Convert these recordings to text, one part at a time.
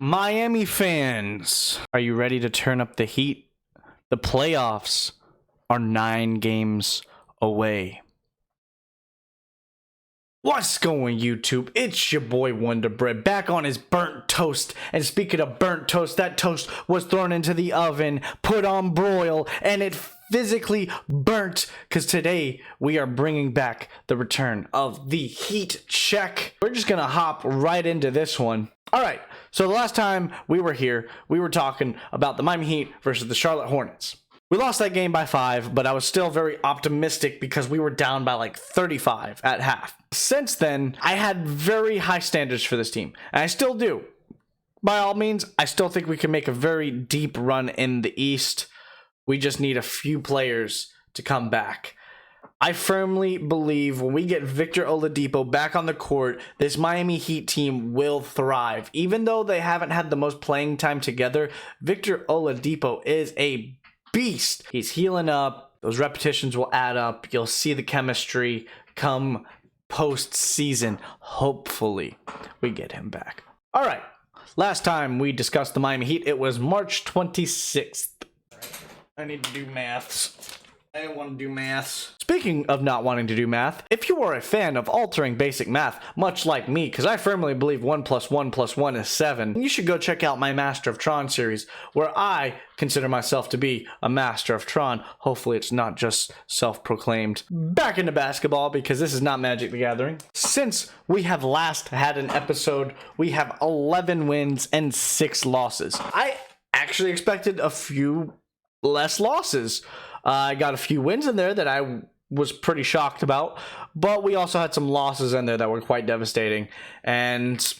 Miami fans, are you ready to turn up the heat? The playoffs are 9 games away. What's going, YouTube? It's your boy WonderBread back on his burnt toast. And speaking of burnt toast, that toast was thrown into the oven, put on broil, and it physically burnt, because today we are bringing back the return of the Heatcheck. We're just gonna hop right into this one. All right, so the last time we were here, we were talking about the Miami Heat versus the Charlotte Hornets. We lost that game by 5, but I was still very optimistic because we were down by like 35 at half. Since then, I had very high standards for this team, and I still do. By all means, I still think we can make a very deep run in the East. We just need a few players to come back. I firmly believe when we get Victor Oladipo back on the court, this Miami Heat team will thrive. Even though they haven't had the most playing time together, Victor Oladipo is a beast. He's healing up. Those repetitions will add up. You'll see the chemistry come post-season. Hopefully, we get him back. All right. Last time we discussed the Miami Heat, it was March 26th. I need to do maths. I don't want to do maths. Speaking of not wanting to do math, if you are a fan of altering basic math, much like me, because I firmly believe 1 + 1 + 1 is 7, you should go check out my Master of Tron series, where I consider myself to be a Master of Tron. Hopefully it's not just self-proclaimed. Back into basketball, because this is not Magic the Gathering. Since we have last had an episode, we have 11 wins and 6 losses. I actually expected a few less losses. I got a few wins in there that I was pretty shocked about, but we also had some losses in there that were quite devastating. And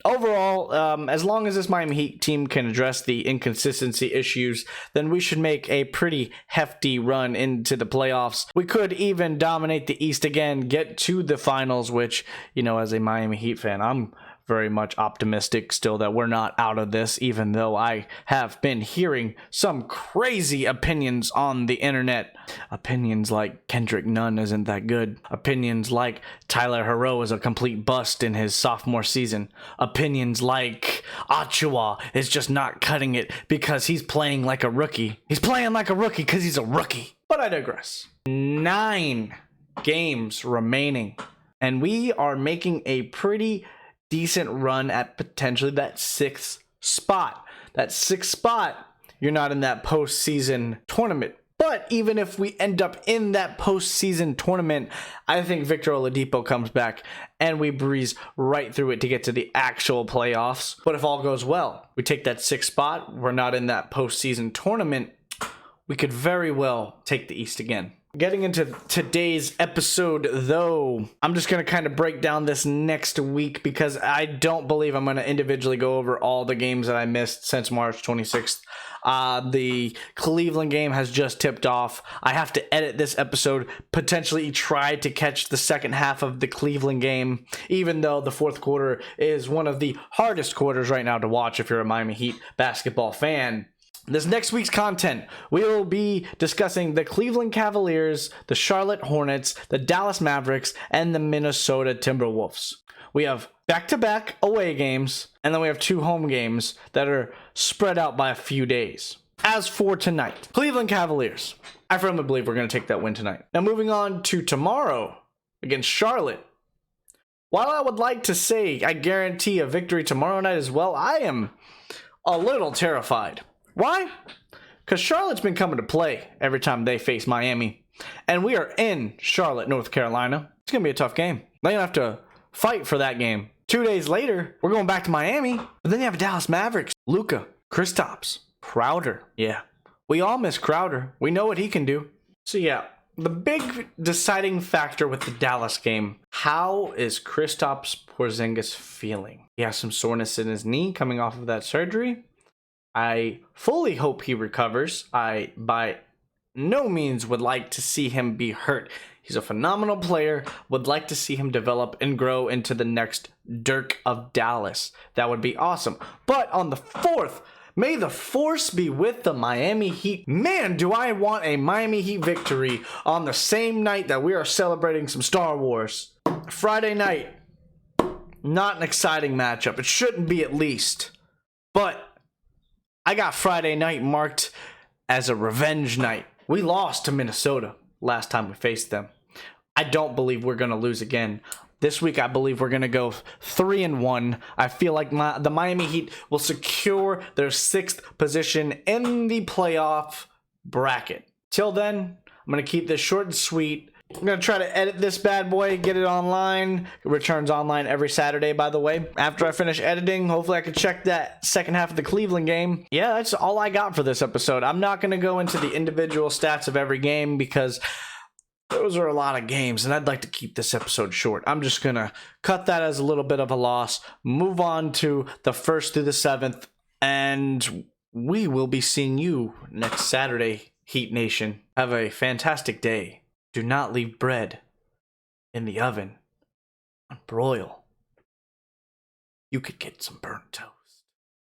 overall, as long as this Miami Heat team can address the inconsistency issues, then we should make a pretty hefty run into the playoffs. We could even dominate the East again, get to the finals, which, you know, as a Miami Heat fan, I'm very much optimistic still that we're not out of this, even though I have been hearing some crazy opinions on the internet. Opinions like Kendrick Nunn isn't that good. Opinions like Tyler Herro is a complete bust in his sophomore season. Opinions like Ochoa is just not cutting it because he's playing like a rookie. He's playing like a rookie because he's a rookie. But I digress. 9 games remaining, and we are making a pretty decent run at potentially that 6th spot. That 6th spot, you're not in that postseason tournament. But even if we end up in that postseason tournament, I think Victor Oladipo comes back and we breeze right through it to get to the actual playoffs. But if all goes well, we take that 6th spot, we're not in that postseason tournament, we could very well take the East again. Getting into today's episode, though, I'm just going to kind of break down this next week because I don't believe I'm going to individually go over all the games that I missed since March 26th. The Cleveland game has just tipped off. I have to edit this episode, potentially try to catch the second half of the Cleveland game, even though the fourth quarter is one of the hardest quarters right now to watch if you're a Miami Heat basketball fan. This next week's content, we will be discussing the Cleveland Cavaliers, the Charlotte Hornets, the Dallas Mavericks, and the Minnesota Timberwolves. We have back-to-back away games, and then we have 2 home games that are spread out by a few days. As for tonight, Cleveland Cavaliers. I firmly believe we're going to take that win tonight. Now moving on to tomorrow against Charlotte. While I would like to say I guarantee a victory tomorrow night as well, I am a little terrified. Why? Because Charlotte's been coming to play every time they face Miami. And we are in Charlotte, North Carolina. It's going to be a tough game. They're going to have to fight for that game. 2 days later, we're going back to Miami. But then you have Dallas Mavericks. Luka, Kristaps, Crowder. Yeah, we all miss Crowder. We know what he can do. So yeah, the big deciding factor with the Dallas game, how is Kristaps Porzingis feeling? He has some soreness in his knee coming off of that surgery. I fully hope he recovers. I, by no means, would like to see him be hurt. He's a phenomenal player. Would like to see him develop and grow into the next Dirk of Dallas. That would be awesome. But on the 4th, may the force be with the Miami Heat. Man, do I want a Miami Heat victory on the same night that we are celebrating some Star Wars. Friday night, not an exciting matchup. It shouldn't be, at least. But I got Friday night marked as a revenge night. We lost to Minnesota last time we faced them. I don't believe we're going to lose again. This week, I believe we're going to go 3-1. I feel like the Miami Heat will secure their 6th position in the playoff bracket. Till then, I'm going to keep this short and sweet. I'm going to try to edit this bad boy, get it online. It returns online every Saturday, by the way. After I finish editing, hopefully I can check that second half of the Cleveland game. Yeah, that's all I got for this episode. I'm not going to go into the individual stats of every game because those are a lot of games, and I'd like to keep this episode short. I'm just going to cut that as a little bit of a loss, move on to the 1st through the 7th, and we will be seeing you next Saturday, Heat Nation. Have a fantastic day. Do not leave bread in the oven on broil. You could get some burnt toast.